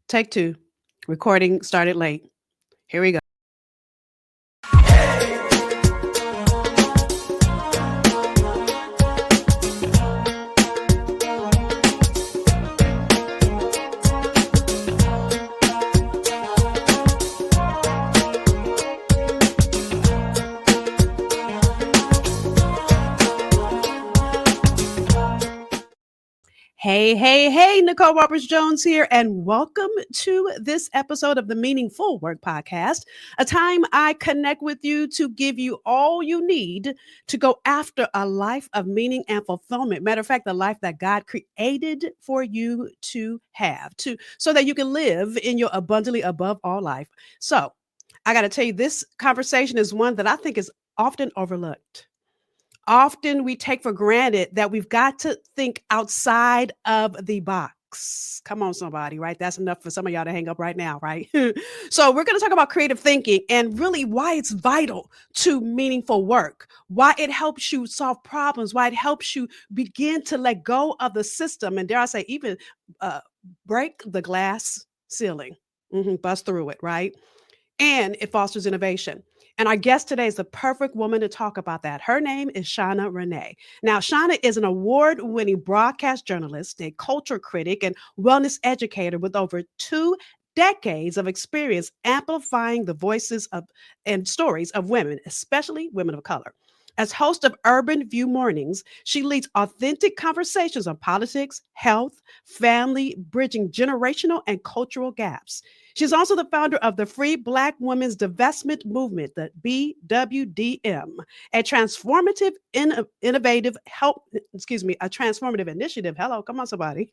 Take two. Recording started late. Here we go. Hey, Nicole Roberts Jones here, and welcome to this episode of the Meaningful Work Podcast, a time I connect with you to give you all you need to go after a life of meaning and fulfillment. Matter of fact, the life that God created for you to have, so that you can live in your abundantly above all life. So, I got to tell you, this conversation is one that I think is often overlooked. Often we take for granted that we've got to think outside of the box. Come on, somebody, right? That's enough for some of y'all to hang up right now, right? So, we're going to talk about creative thinking and really why it's vital to meaningful work, why it helps you solve problems, why it helps you begin to let go of the system. And dare I say, even uh, break the glass ceiling, bust through it, right? And it fosters innovation. And our guest today is the perfect woman to talk about that. Her name is Shawna Renee. Now, Shawna is an award-winning broadcast journalist, a culture critic, and wellness educator with over 2 decades of experience amplifying the voices of and stories of women, especially women of color. As host of Urban View Mornings, she leads authentic conversations on politics, health, family, bridging generational and cultural gaps. She's also the founder of the Free Black Women's Divestment Movement, the BWDM, a transformative, innovative a transformative initiative. Hello, come on, somebody.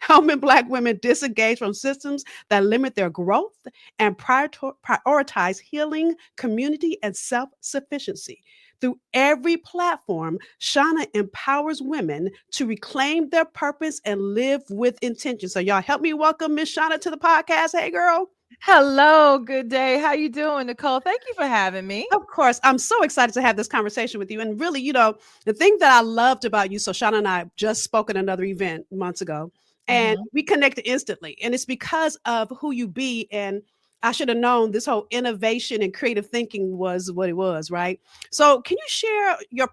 Helping Black women disengage from systems that limit their growth and prioritize healing, community, and self-sufficiency. Through every platform, Shawna empowers women to reclaim their purpose and live with intention. So y'all help me welcome Miss Shawna to the podcast. Hey, girl. Hello, good day. How you doing, Nicole? Thank you for having me. Of course, I'm so excited to have this conversation with you. And really, the thing that I loved about you, so Shawna and I just spoke at another event months ago, and Mhm. we connected instantly. And it's because of who you be. And I should have known this whole innovation and creative thinking was what it was, right? So, can you share your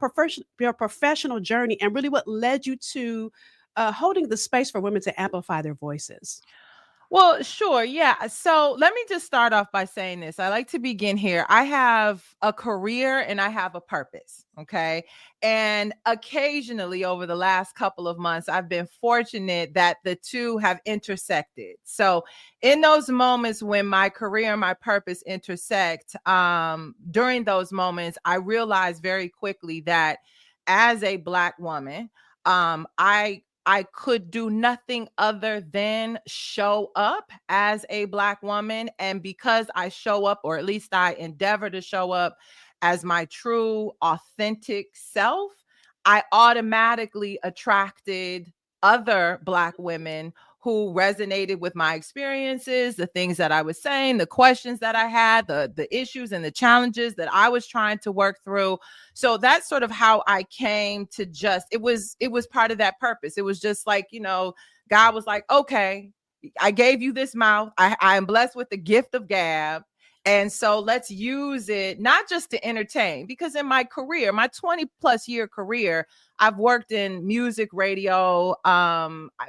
professional journey and really what led you to holding the space for women to amplify their voices? Well, sure. Yeah. So let me just start off by saying this. I like to begin here. I have a career and I have a purpose. Okay. And occasionally over the last couple of months, I've been fortunate that the two have intersected. So in those moments when my career and my purpose intersect, during those moments, I realized very quickly that as a Black woman, I could do nothing other than show up as a Black woman. And because I show up, or at least I endeavor to show up as my true, authentic self, I automatically attracted other Black women who resonated with my experiences, the things that I was saying, the questions that I had, the issues and the challenges that I was trying to work through. So that's sort of how I came to it was part of that purpose. It was just like, God was like, okay, I gave you this mouth. I am blessed with the gift of gab. And so let's use it not just to entertain, because in my career, my 20 plus year career, I've worked in music radio,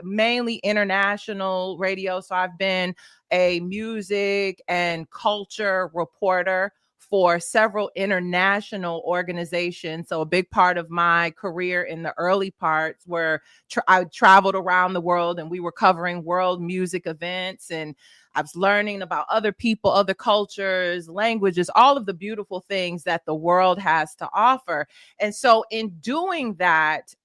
mainly international radio. So I've been a music and culture reporter for several international organizations. So a big part of my career in the early parts were I traveled around the world and we were covering world music events, and I was learning about other people, other cultures, languages, all of the beautiful things that the world has to offer. And so in doing that,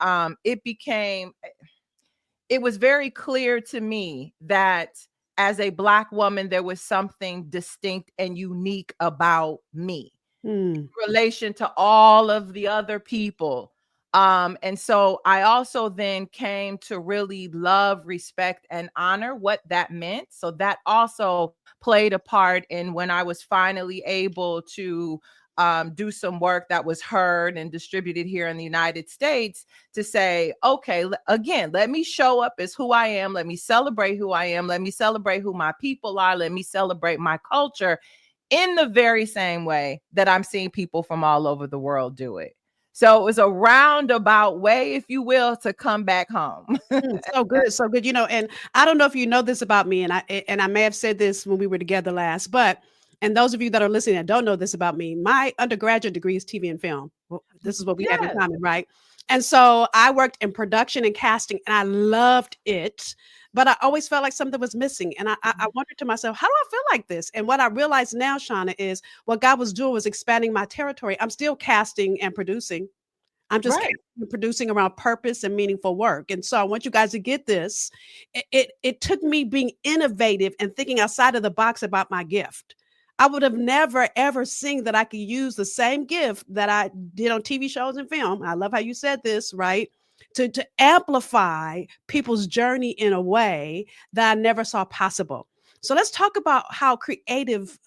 it was very clear to me that as a Black woman, there was something distinct and unique about me Hmm. in relation to all of the other people. And so I also then came to really love, respect, and honor what that meant. So that also played a part in when I was finally able to do some work that was heard and distributed here in the United States to say, okay, again, let me show up as who I am. Let me celebrate who I am. Let me celebrate who my people are. Let me celebrate my culture in the very same way that I'm seeing people from all over the world do it. So it was a roundabout way, if you will, to come back home. So good, so good. And I don't know if you know this about me, and I may have said this when we were together last, but and those of you that are listening that don't know this about me, my undergraduate degree is TV and film. Well, this is what we have in Yes. common, right? And so I worked in production and casting, and I loved it, but I always felt like something was missing. And I wondered to myself, how do I feel like this? And what I realize now, Shawna, is what God was doing was expanding my territory. I'm still casting and producing. I'm just Right. producing around purpose and meaningful work. And so I want you guys to get this. It took me being innovative and thinking outside of the box about my gift. I would have never ever seen that I could use the same gift that I did on TV shows and film. I love how you said this, right? To amplify people's journey in a way that I never saw possible. So let's talk about how creative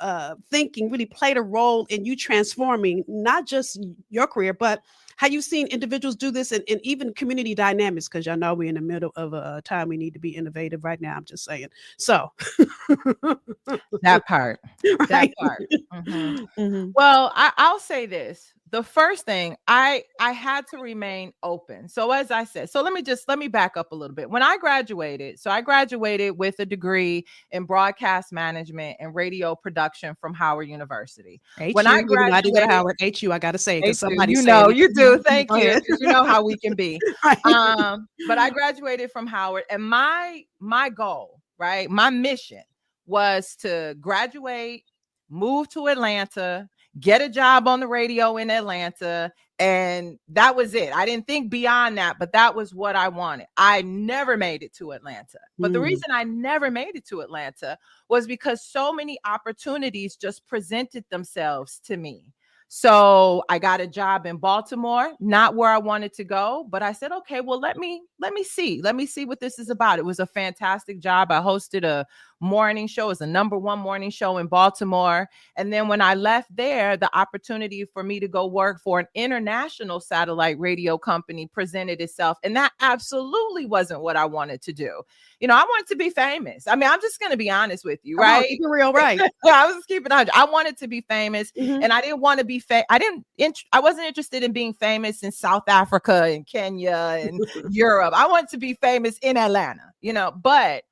thinking really played a role in you transforming not just your career, but how you've seen individuals do this and even community dynamics, because y'all know we're in the middle of a time we need to be innovative right now. I'm just saying. So That part. That right. part. Mhm. Mhm. Well, I'll say this. The first thing, I had to remain open. So as I said, so let me back up a little bit. When I graduated, so I graduated with a degree in broadcast management and radio production from Howard University. When I HU, even though I did go to graduated, Howard, HU, I got to say, because thank you. somebody's You saying know, it. you do. Thank Go you, ahead. because you know how we can be. Right. But I graduated from Howard, and my goal, right, my mission was to graduate, move to Atlanta, get a job on the radio in Atlanta, and that was it. I didn't think beyond that, but that was what I wanted. I never made it to Atlanta. But the reason I never made it to Atlanta was because so many opportunities just presented themselves to me. So I got a job in Baltimore, not where I wanted to go, but I said, okay, well, let me see what this is about. It was a fantastic job. I hosted a morning show. It was the #1 morning show in Baltimore. And then when I left there, the opportunity for me to go work for an international satellite radio company presented itself. And that absolutely wasn't what I wanted to do. I wanted to be famous. I mean, I'm just going to be honest with you, Come on, right? keep it real, right? I was just keeping it 100. I wanted to be famous, Mhm. and I didn't want to be I wasn't interested in being famous in South Africa and Kenya and Europe. I wanted to be famous in Atlanta, but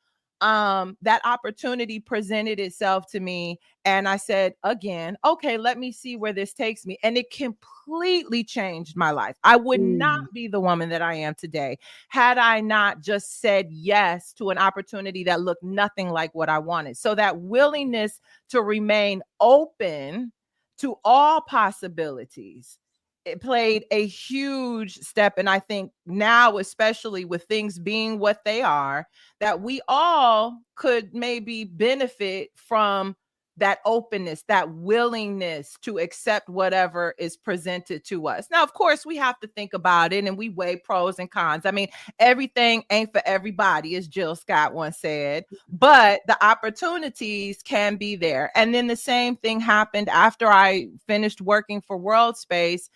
that opportunity presented itself to me, and I said again, okay, let me see where this takes me. And it completely changed my life. I would not be the woman that I am today had I not just said yes to an opportunity that looked nothing like what I wanted. So that willingness to remain open to all possibilities, it played a huge step. And I think now, especially with things being what they are, that we all could maybe benefit from that openness, that willingness to accept whatever is presented to us. Now, of course, we have to think about it and we weigh pros and cons. I mean, everything ain't for everybody, as Jill Scott once said, but the opportunities can be there. And then the same thing happened after I finished working for World Space.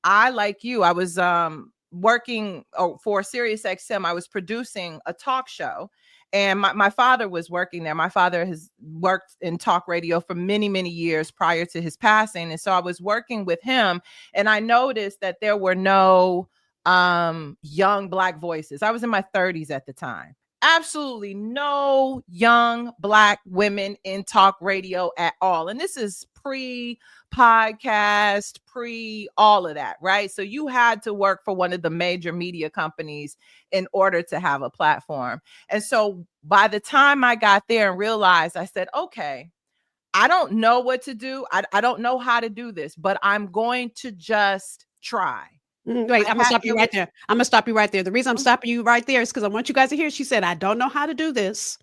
I, like you, I was working for Sirius XM. I was producing a talk show, and my father was working there. My father has worked in talk radio for many, many years prior to his passing. And so I was working with him, and I noticed that there were no young Black voices. I was in my 30s at the time. Absolutely no young Black women in talk radio at all. And this is pre-podcast, pre all of that, right? So you had to work for one of the major media companies in order to have a platform. And so by the time I got there and realized, I said, okay, I don't know what to do. I don't know how to do this, but I'm going to just try. Wait, I'm gonna stop you right there. I'm gonna stop you right there. The reason I'm stopping you right there is because I want you guys to hear. She said, I don't know how to do this,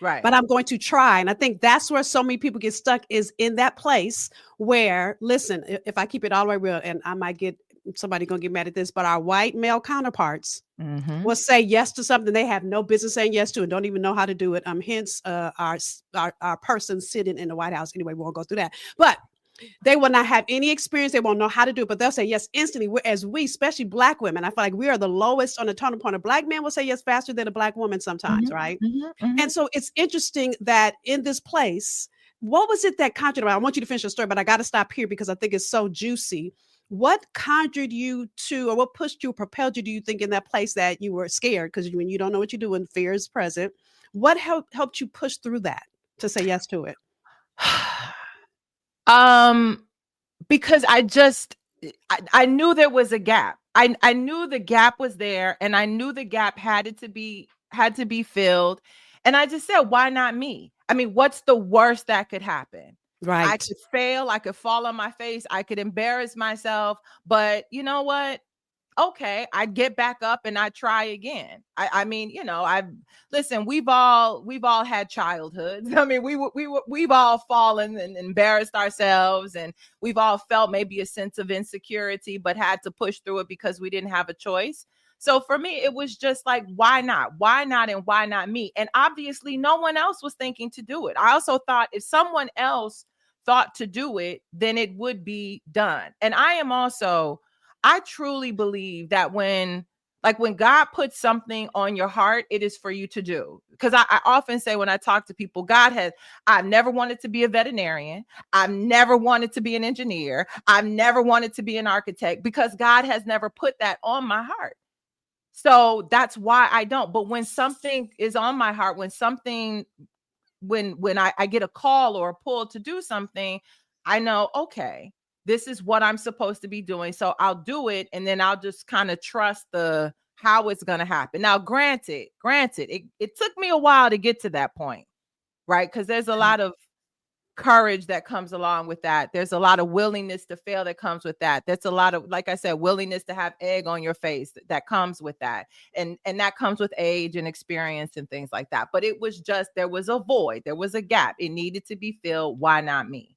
Right. but I'm going to try. And I think that's where so many people get stuck, is in that place where, listen, if I keep it all the way real, and I might get somebody gonna get mad at this, but our white male counterparts will say yes to something they have no business saying yes to and don't even know how to do it. Hence our person sitting in the White House. Anyway, we won't go through that. But They will not have any experience. They won't know how to do it, but they'll say yes instantly. Whereas we, especially Black women, I feel like we are the lowest on the totem pole. A Black man will say yes faster than a Black woman sometimes, Mhm, right? mhm, And mhm. so it's interesting that in this place, what was it that conjured? I want you to finish the story, but I got to stop here because I think it's so juicy. What conjured you to, or what pushed you, propelled you, do you think, in that place that you were scared? Because when you don't know what you're doing, fear is present. What helped you push through that to say yes to it? Um, because I knew there was a gap. I knew the gap was there, and I knew the gap had to be filled. And I just said, why not me? I mean, what's the worst that could happen? I Right. could fail, I could fall on my face, I could embarrass myself, but you know what? Okay, I get back up and I try again. I mean, I've listen. We've all had childhoods. I mean, we've all fallen and embarrassed ourselves, and we've all felt maybe a sense of insecurity, but had to push through it because we didn't have a choice. So for me, it was just like, why not? Why not? And why not me? And obviously, no one else was thinking to do it. I also thought if someone else thought to do it, then it would be done. And I truly believe that when God puts something on your heart, it is for you to do. Because I often say when I talk to people, I've never wanted to be a veterinarian. I've never wanted to be an engineer. I've never wanted to be an architect because God has never put that on my heart. So that's why I don't. But when something is on my heart, when I get a call or a pull to do something, I know, okay, this is what I'm supposed to be doing. So I'll do it, and then I'll just kind of trust the how it's going to happen. Now, granted, it took me a while to get to that point, right? Because there's a lot of courage that comes along with that. There's a lot of willingness to fail that comes with that. There's a lot of, like I said, willingness to have egg on your face that comes with that. And that comes with age and experience and things like that. But it was just, there was a void, there was a gap. It needed to be filled. Why not me?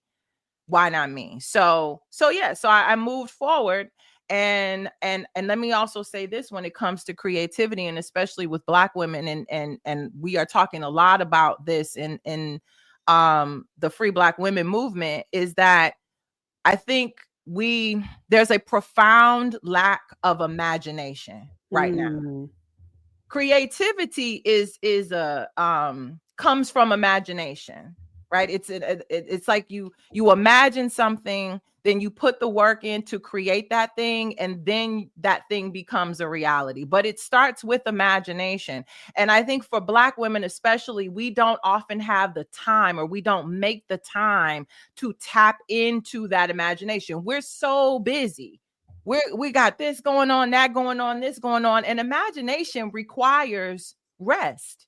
Why not me? So yeah, so I moved forward. And let me also say this, when it comes to creativity, and especially with Black women, and we are talking a lot about this in the Free Black Women movement, is that I think there's a profound lack of imagination right now. Mm. Creativity is a comes from imagination, right? It's like you imagine something, then you put the work in to create that thing, and then that thing becomes a reality. But it starts with imagination. And I think for Black women especially, we don't often have the time, or we don't make the time to tap into that imagination. We're so busy. We got this going on, that going on, this going on. And imagination requires rest.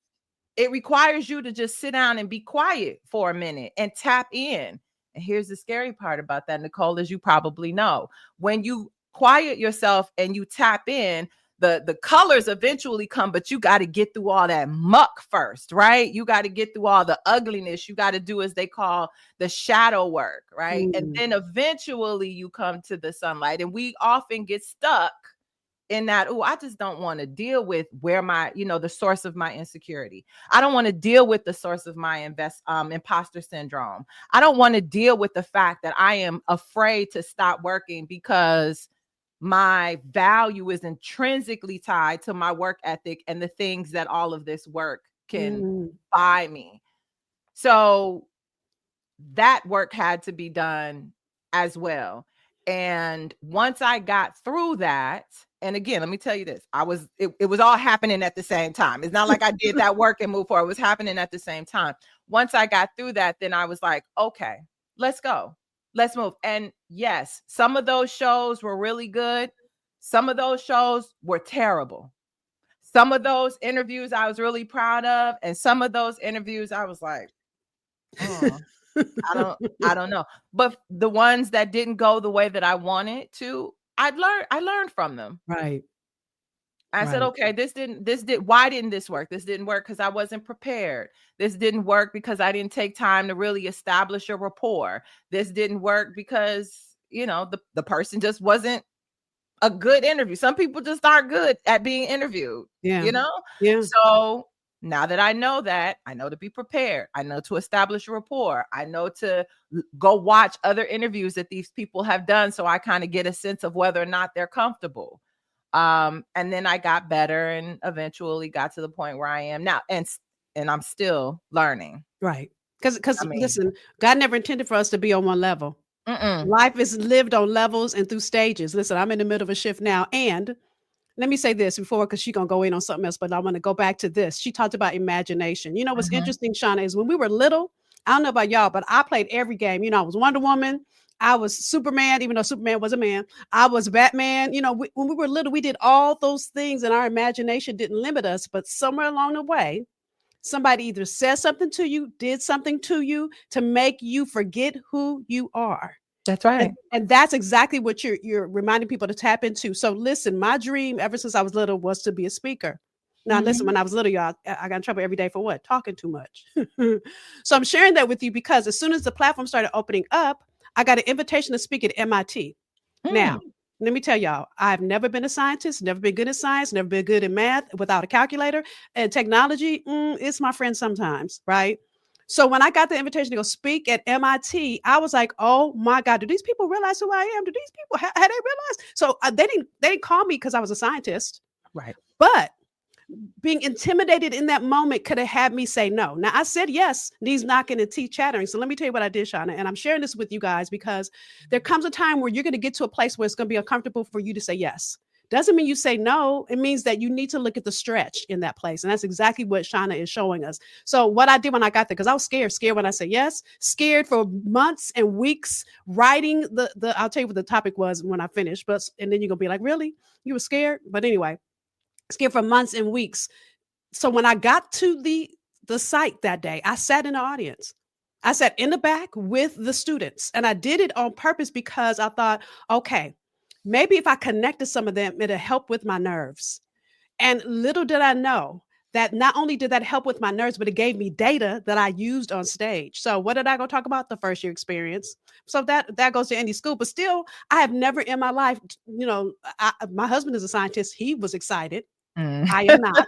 It requires you to just sit down and be quiet for a minute and tap in. And here's the scary part about that, Nicole, as you probably know. When you quiet yourself and you tap in, the colors eventually come, but you got to get through all that muck first, right? You got to get through all the ugliness. You got to do, as they call, the shadow work, right? And Mm. then eventually you come to the sunlight. And we often get stuck in that, oh, I just don't want to deal with where the source of my insecurity. I don't want to deal with the source of my imposter syndrome. I don't want to deal with the fact that I am afraid to stop working because my value is intrinsically tied to my work ethic and the things that all of this work can Mm. buy me. So that work had to be done as well. And once I got through that, and again, let me tell you this, it was all happening at the same time. It's not like I did that work and moved forward. It was happening at the same time. Once I got through that, then I was like, okay, let's go. Let's move. And yes, some of those shows were really good. Some of those shows were terrible. Some of those interviews I was really proud of. And some of those interviews I was like, oh, I don't know. But the ones that didn't go the way that I wanted to, I learned from them. Right. I said, Right. okay, why didn't this work? This didn't work because I wasn't prepared. This didn't work because I didn't take time to really establish a rapport. This didn't work because, the person just wasn't a good interview. Some people just aren't good at being interviewed, Yeah. you know? Yeah. So Now that I know that, I know to be prepared. I know to establish a rapport. I know to go watch other interviews that these people have done so I kind of get a sense of whether or not they're comfortable. And then I got better and eventually got to the point where I am now. And I'm still learning. Right. Because I mean, listen, God never intended for us to be on one level. Life is lived on levels and through stages. Listen, I'm in the middle of a shift now. And let me say this before, because she's going to go in on something else, but I want to go back to this. She talked about imagination. You know, what's interesting, Shawna, is when we were little, I don't know about y'all, but I played every game. You know, I was Wonder Woman. I was Superman, even though Superman was a man. I was Batman. You know, when we were little, we did all those things and our imagination didn't limit us. But somewhere along the way, somebody either said something to you, did something to you to make you forget who you are. That's right. And that's exactly what you're reminding people to tap into. So listen, my dream ever since I was little was to be a speaker. Now, listen, when I was little, y'all, I got in trouble every day for what? Talking too much. So I'm sharing that with you because as soon as the platform started opening up, I got an invitation to speak at MIT. Now, let me tell y'all, I've never been a scientist, never been good at science, never been good at math without a calculator. And technology, it's my friend sometimes, right? So when I got the invitation to go speak at MIT, I was like, "Oh my God, do these people realize who I am? Do these people have they realized?" So they didn't call me because I was a scientist, Right. but being intimidated in that moment could have had me say no. Now I said yes, knees knocking and teeth chattering. So let me tell you what I did, Shawna, and I'm sharing this with you guys because there comes a time where you're going to get to a place where it's going to be uncomfortable for you to say yes. Doesn't mean you say no. It means that you need to look at the stretch in that place. And that's exactly what Shawna is showing us. So what I did when I got there, because I was scared when I said yes, scared for months and weeks, writing I'll tell you what the topic was when I finished, and then you're gonna be like, really? You were scared? But anyway, scared for months and weeks. So when I got to the site that day, I sat in the audience. I sat in the back with the students, and I did it on purpose because I thought, okay, maybe if I connected some of them, it'll help with my nerves. And little did I know that not only did that help with my nerves, but it gave me data that I used on stage. So what did I go talk about? The first year experience. So that goes to any school, but still, I have never in my life, my husband is a scientist. He was excited. I am not.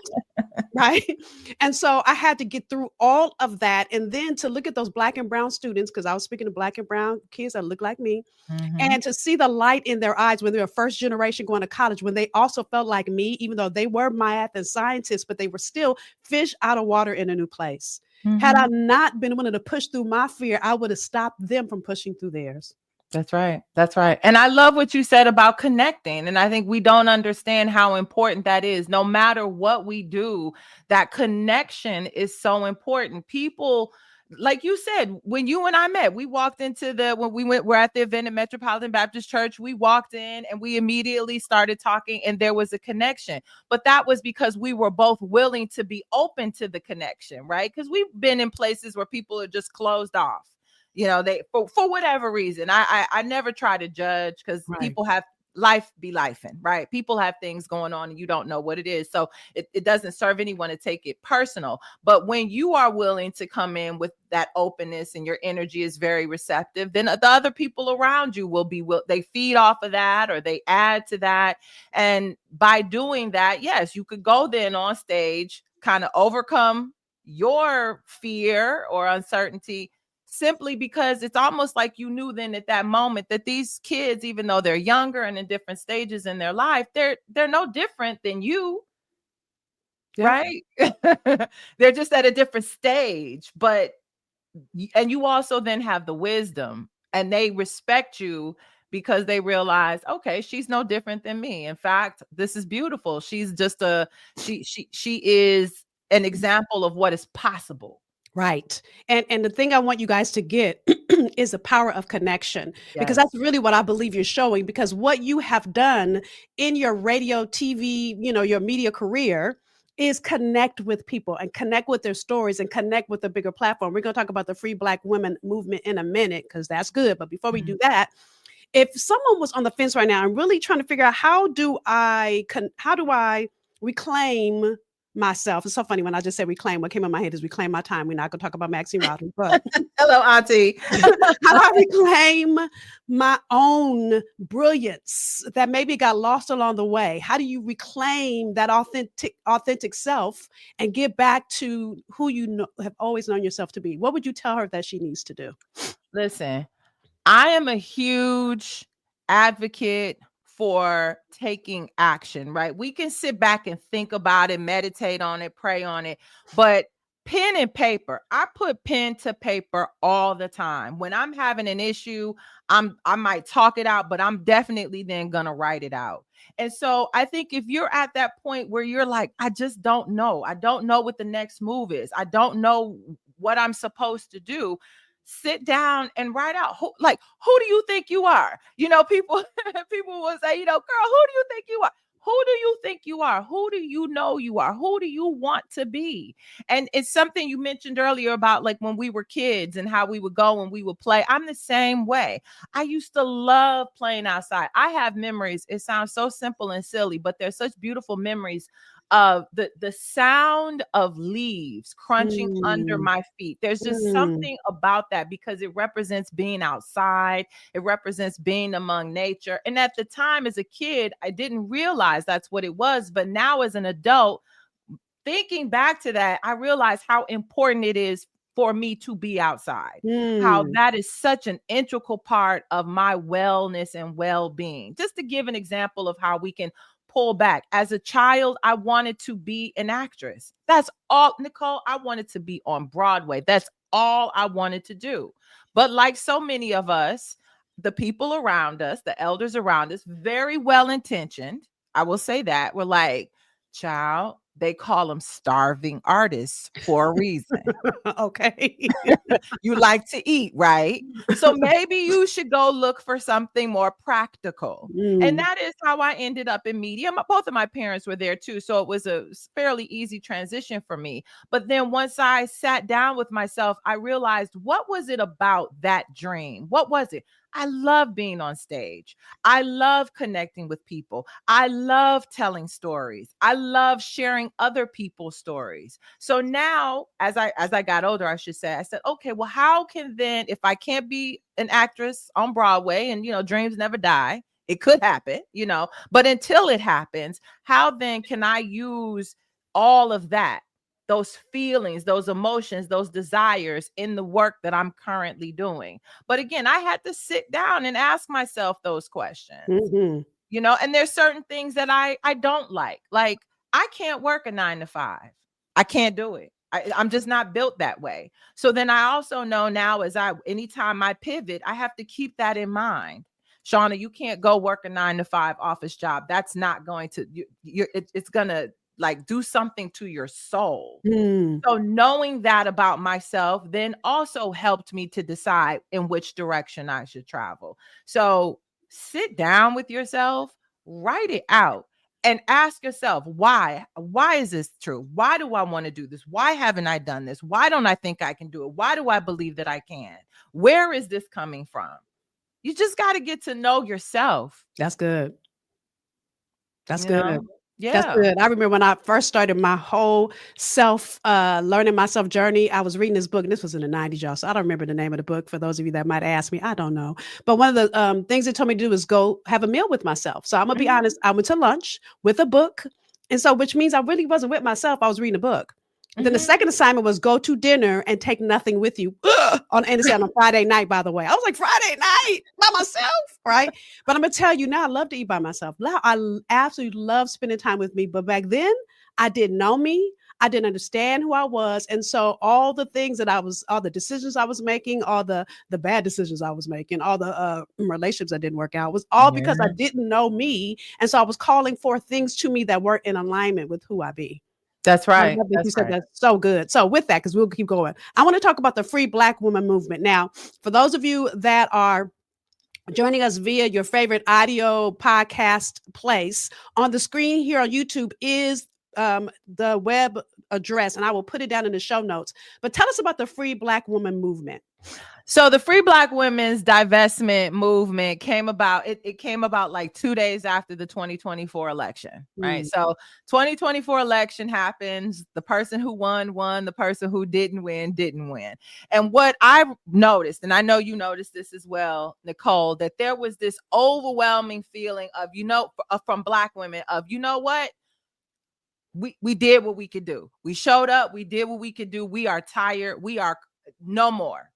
Right. And so I had to get through all of that. And then to look at those Black and brown students, because I was speaking to Black and brown kids that look like me, and to see the light in their eyes when they were first generation going to college, when they also felt like me, even though they were math and scientists, but they were still fish out of water in a new place. Had I not been willing to push through my fear, I would have stopped them from pushing through theirs. That's right. That's right. And I love what you said about connecting. And I think we don't understand how important that is. No matter what we do, that connection is so important. People, like you said, when you and I met, we walked into we're at the event at Metropolitan Baptist Church. We walked in and we immediately started talking and there was a connection. But that was because we were both willing to be open to the connection, right? Because we've been in places where people are just closed off. They for whatever reason. I never try to judge because people have life be lifing, right? People have things going on and you don't know what it is. So it doesn't serve anyone to take it personal. But when you are willing to come in with that openness and your energy is very receptive, then the other people around you they feed off of that or they add to that. And by doing that, yes, you could go then on stage, kind of overcome your fear or uncertainty, simply because it's almost like you knew then at that moment that these kids, even though they're younger and in different stages in their life, they're no different than you, right? They're just at a different stage. And you also then have the wisdom and they respect you because they realize, okay, she's no different than me. In fact, this is beautiful. She's just she is an example of what is possible. Right. And the thing I want you guys to get is the power of connection, because that's really what I believe you're showing, because what you have done in your radio, TV, your media career is connect with people and connect with their stories and connect with a bigger platform. We're going to talk about the Free Black Women movement in a minute, because that's good. But before we do that, if someone was on the fence right now and really trying to figure out how do I reclaim myself. It's so funny when I just said reclaim. What came in my head is reclaim my time. We're not going to talk about Maxine Rodman, but Hello, Auntie. how do I reclaim my own brilliance that maybe got lost along the way? How do you reclaim that authentic self and get back to who you know, have always known yourself to be? What would you tell her that she needs to do? Listen, I am a huge advocate for taking action, right? We can sit back and think about it, meditate on it, pray on it, but pen and paper, I put pen to paper all the time. When I'm having an issue, I might talk it out, but I'm definitely then going to write it out. And so I think if you're at that point where you're like, I just don't know. I don't know what the next move is. I don't know what I'm supposed to do. Sit down and write out who do you think you are? People people will say, girl, who do you think you are? Who do you think you are? Who do you know you are? Who do you want to be? And it's something you mentioned earlier about like when we were kids and how we would go and we would play. I'm the same way. I used to love playing outside. I have memories. It sounds so simple and silly, but there's such beautiful memories of the sound of leaves crunching under my feet. There's just something about that because it represents being outside. It represents being among nature. And at the time as a kid, I didn't realize that's what it was. But now as an adult, thinking back to that, I realize how important it is for me to be outside, how that is such an integral part of my wellness and well-being. Just to give an example of how we can pull back. As a child, I wanted to be an actress. That's all, Nicole, I wanted to be on Broadway. That's all I wanted to do. But like so many of us, the people around us, the elders around us, very well-intentioned, I will say that, were like, child, they call them starving artists for a reason. Okay. You like to eat, right? So maybe you should go look for something more practical. And that is how I ended up in media. Both of my parents were there too. So it was a fairly easy transition for me. But then once I sat down with myself, I realized, what was it about that dream? What was it? I love being on stage. I love connecting with people. I love telling stories. I love sharing other people's stories. So now, as I got older, I should say, I said, okay, well, how can then, if I can't be an actress on Broadway, and dreams never die, it could happen, but until it happens, how then can I use all of that, those feelings, those emotions, those desires in the work that I'm currently doing? But again, I had to sit down and ask myself those questions, and there's certain things that I don't like. Like, I can't work a 9 to 5. I can't do it. I'm just not built that way. So then I also know now, anytime I pivot, I have to keep that in mind. Shawna, you can't go work a 9 to 5 office job. That's not going to, it's going to like do something to your soul. So knowing that about myself then also helped me to decide in which direction I should travel. So sit down with yourself, write it out, and ask yourself, why is this true? Why do I want to do this? Why haven't I done this? Why don't I think I can do it? Why do I believe that I can? Where is this coming from? You just got to get to know yourself. That's good. That's You good. know? Yeah. That's good. I remember when I first started my whole learning myself journey, I was reading this book, and this was in the 90s, y'all. So I don't remember the name of the book. For those of you that might ask me, I don't know. But one of the things it told me to do was go have a meal with myself. So I'm going to be honest. I went to lunch with a book. And so, which means I really wasn't with myself. I was reading a book. Then the second assignment was go to dinner and take nothing with you on a Friday night, by the way. I was like, Friday night by myself, right? But I'm going to tell you now, I love to eat by myself. I absolutely love spending time with me. But back then, I didn't know me. I didn't understand who I was. And so all the things that all the decisions I was making, all the bad decisions I was making, all the relationships that didn't work out was all because I didn't know me. And so I was calling for things to me that weren't in alignment with who I be. That's right. I love that you said that's so good. So with that, because we'll keep going, I want to talk about the Free Black Woman movement. Now, for those of you that are joining us via your favorite audio podcast place, on the screen here on YouTube is the web address, and I will put it down in the show notes. But tell us about the Free Black Woman movement. So the Free Black Women's Divestment movement came about. It came about like 2 days after the 2024 election, right? Mm. So 2024 election happens. The person who won. The person who didn't win didn't win. And what I've noticed, and I know you noticed this as well, Nicole, that there was this overwhelming feeling of, from Black women of, you know what? We did what we could do. We showed up. We did what we could do. We are tired. We are no more.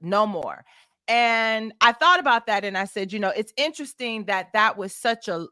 No more. And I thought about that and I said, it's interesting that was such a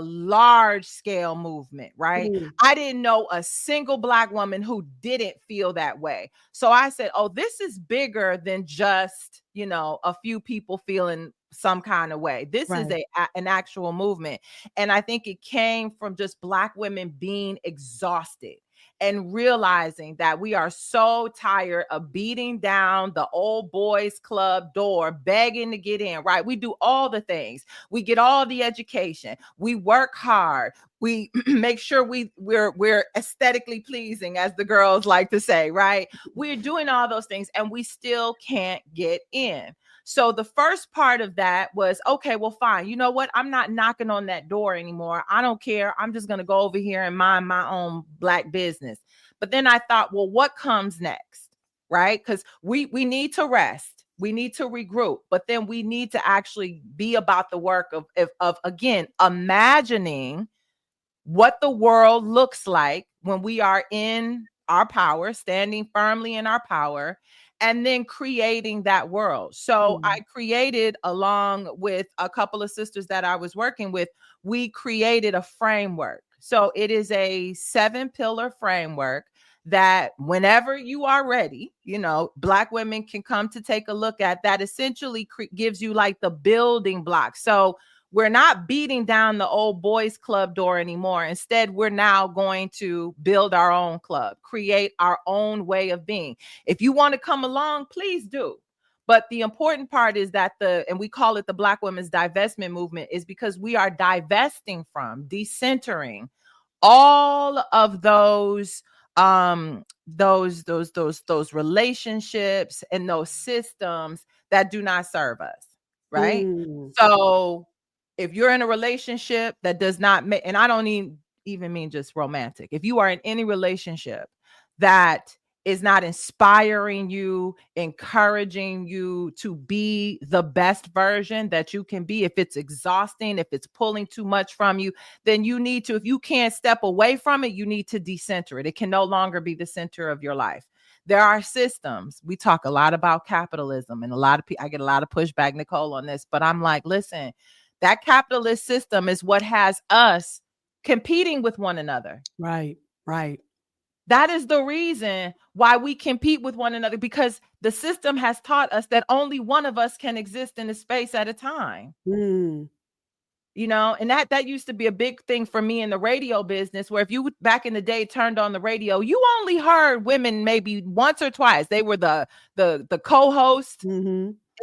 large scale movement, right? Mm. I didn't know a single Black woman who didn't feel that way. So I said, oh, this is bigger than just, a few people feeling some kind of way. This is Right. an actual movement. And I think it came from just Black women being exhausted and realizing that we are so tired of beating down the old boys club door, begging to get in, right? We do all the things. We get all the education. We work hard. We make sure we're aesthetically pleasing, as the girls like to say, right? We're doing all those things and we still can't get in. So the first part of that was, okay, well, fine. You know what? I'm not knocking on that door anymore. I don't care. I'm just going to go over here and mind my own Black business. But then I thought, well, what comes next? Right? Because we need to rest. We need to regroup, but then we need to actually be about the work of again, imagining what the world looks like when we are in our power, standing firmly in our power, and then creating that world. So I created, along with a couple of sisters that I was working with, we created a framework. So it is a 7-pillar framework that whenever you are ready, Black women can come to take a look at that. Essentially gives you like the building blocks. So we're not beating down the old boys club door anymore. Instead, we're now going to build our own club, create our own way of being. If you want to come along, please do. But the important part is that and we call it the Black Women's Divestment movement, is because we are divesting from, decentering all of those relationships and those systems that do not serve us, right? So if you're in a relationship that does not make, and I don't even mean just romantic, if you are in any relationship that is not inspiring you, encouraging you to be the best version that you can be, if it's exhausting, if it's pulling too much from you, then you need to, if you can't step away from it, you need to decenter it. It can no longer be the center of your life. There are systems. We talk a lot about capitalism, and I get a lot of pushback, Nicole, on this, but I'm like, listen, that capitalist system is what has us competing with one another. Right. That is the reason why we compete with one another, because the system has taught us that only one of us can exist in a space at a time. And that used to be a big thing for me in the radio business, where if you back in the day turned on the radio, you only heard women maybe once or twice. They were the co-host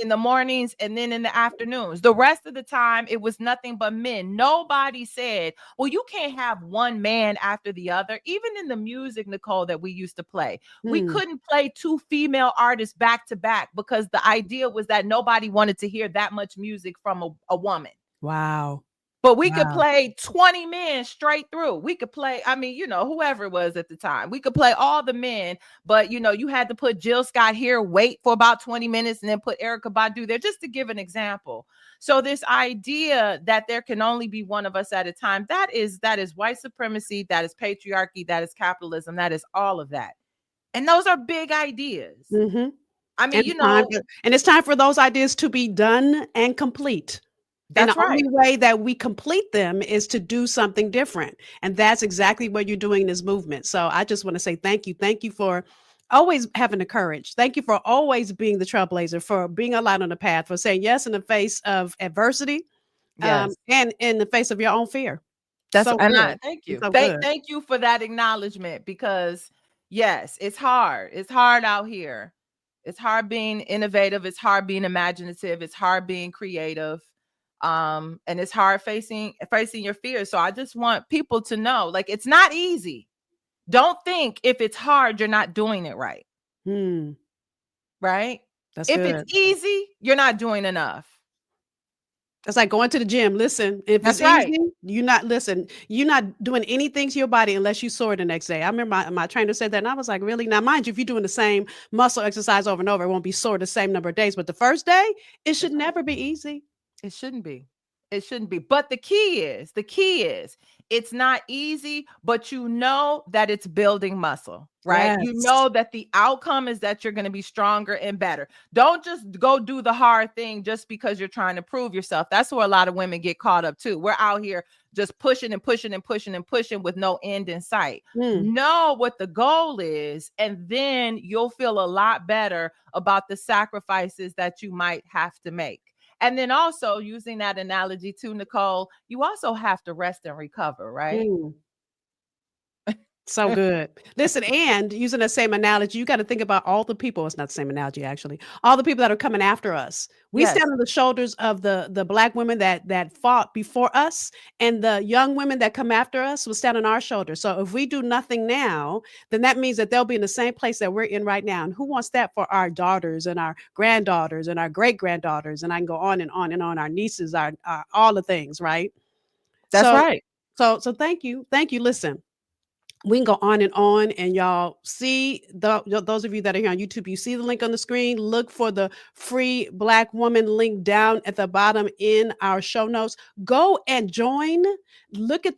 in the mornings and then in the afternoons. The rest of the time, it was nothing but men. Nobody said, well, you can't have one man after the other. Even in the music, Nicole, that we used to play, we couldn't play 2 female artists back to back, because the idea was that nobody wanted to hear that much music from a woman. Wow. But we could play 20 men straight through. We could play, whoever it was at the time. We could play all the men, but, you had to put Jill Scott here, wait for about 20 minutes, and then put Erykah Badu there, just to give an example. So this idea that there can only be one of us at a time, that is white supremacy, that is patriarchy, that is capitalism, that is all of that. And those are big ideas. And it's time for those ideas to be done and complete. That's and the right. only way that we complete them is to do something different. And that's exactly what you're doing in this movement. So I just want to say thank you. Thank you for always having the courage. Thank you for always being the trailblazer, for being a light on the path, for saying yes in the face of adversity, Yes. and in the face of your own fear. Thank you. So Thank you for that acknowledgement, because yes, it's hard. It's hard out here. It's hard being innovative. It's hard being imaginative. It's hard being creative. And it's hard facing your fears. So I just want people to know, like, it's not easy. Don't think if it's hard, you're not doing it right. Hmm. Right? That's If it's good. easy, you're not doing enough. It's like going to the gym. Listen, if it's That's right. easy, you're not doing anything to your body unless you sore the next day. I remember my trainer said that, and I was like, really? Now, mind you, if you're doing the same muscle exercise over and over, it won't be sore the same number of days. But the first day, it should That's right. never be easy. It shouldn't be. It shouldn't be. But the key is, it's not easy, but you know that it's building muscle, right? You Yes. know that the outcome is that you're going to be stronger and better. Don't just go do the hard thing just because you're trying to prove yourself. That's where a lot of women get caught up too. We're out here just pushing and pushing and pushing and pushing with no end in sight. Mm, Know what the goal is, and then you'll feel a lot better about the sacrifices that you might have to make. And then also, using that analogy too, Nicole, you also have to rest and recover, right? mm. So good. Listen, and using the same analogy, you got to think about all the people. It's not the same analogy, actually. All the people that are coming after us. We Yes, stand on the shoulders of the Black women that fought before us, and the young women that come after us will stand on our shoulders. So if we do nothing now, then that means that they'll be in the same place that we're in right now. And who wants that for our daughters and our granddaughters and our great granddaughters? And I can go on and on and on. Our nieces, our all the things, right? that's So, right. so thank you, thank you. Listen, we can go on, and y'all see those of you that are here on YouTube, you see the link on the screen. Look for the free Black woman link down at the bottom in our show notes. Go and join. Look at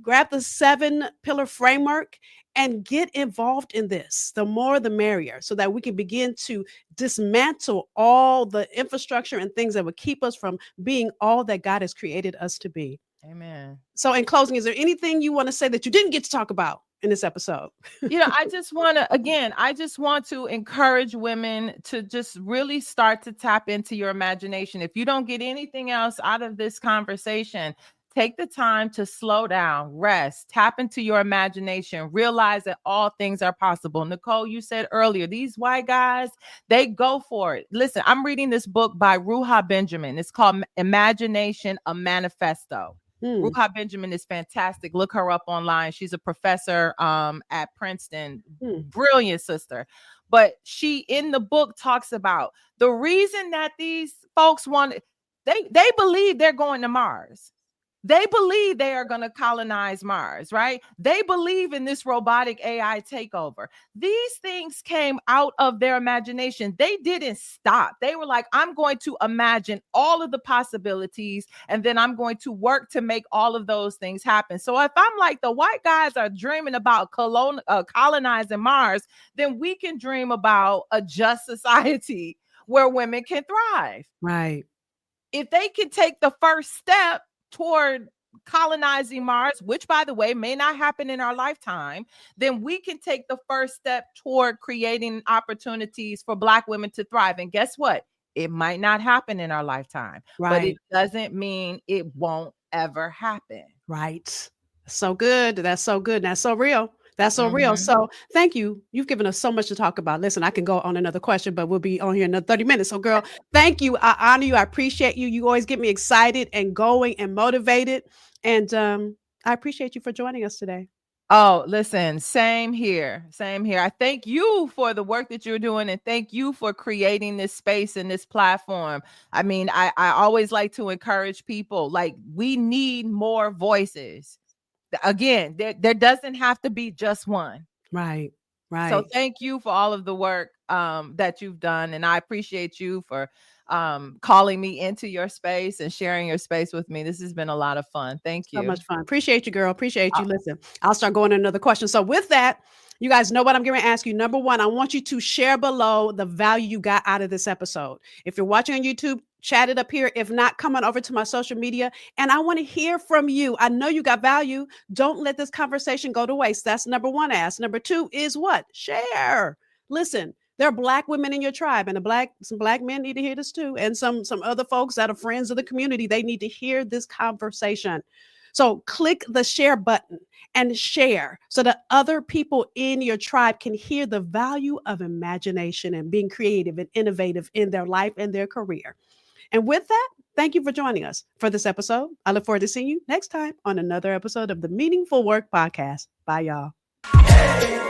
grab the 7-pillar framework and get involved in this. The more the merrier, so that we can begin to dismantle all the infrastructure and things that would keep us from being all that God has created us to be. Amen. So, in closing, is there anything you want to say that you didn't get to talk about in this episode? I just want to encourage women to just really start to tap into your imagination. If you don't get anything else out of this conversation, take the time to slow down, rest, tap into your imagination, realize that all things are possible. Nicole, you said earlier, these white guys, they go for it. Listen, I'm reading this book by Ruha Benjamin. It's called Imagination, a Manifesto. Hmm. Ruha Benjamin is fantastic. Look her up online. She's a professor at Princeton. Hmm. Brilliant sister. But she in the book talks about the reason that these folks want they believe they're going to Mars. They believe they are going to colonize Mars, right? They believe in this robotic AI takeover. These things came out of their imagination. They didn't stop. They were like, I'm going to imagine all of the possibilities, and then I'm going to work to make all of those things happen. So if I'm like, the white guys are dreaming about colonizing Mars, then we can dream about a just society where women can thrive. Right. If they can take the first step toward colonizing Mars, which by the way may not happen in our lifetime, then we can take the first step toward creating opportunities for Black women to thrive. And guess what? It might not happen in our lifetime, but Right. it doesn't mean it won't ever happen. Right. So good. That's so good. That's so real. That's so real. Mhm. So thank you. You've given us so much to talk about. Listen, I can go on another question, but we'll be on here another 30 minutes. So, girl, thank you. I honor you. I appreciate you. You always get me excited and going and motivated. And I appreciate you for joining us today. Oh, listen, same here. Same here. I thank you for the work that you're doing, and thank you for creating this space and this platform. I mean, I always like to encourage people, like, we need more voices. Again, there doesn't have to be just one. Right. So Right. thank you for all of the work that you've done. And I appreciate you for calling me into your space and sharing your space with me. This has been a lot of fun. Thank So you. much fun. Appreciate you, girl. Appreciate Uh, you. Listen, I'll start going to another question. So, with that, you guys know what I'm going to ask you. Number one, I want you to share below the value you got out of this episode. If you're watching on YouTube, chat it up here. If not, come on over to my social media and I want to hear from you. I know you got value. Don't let this conversation go to waste. That's number one ask. Number two is what? Share. Listen, there are Black women in your tribe, and some Black men need to hear this too. And some other folks that are friends of the community, they need to hear this conversation. So click the share button and share so that other people in your tribe can hear the value of imagination and being creative and innovative in their life and their career. And with that, Thank you for joining us for this episode. I look forward to seeing you next time on another episode of the Meaningful Work Podcast. Bye, y'all.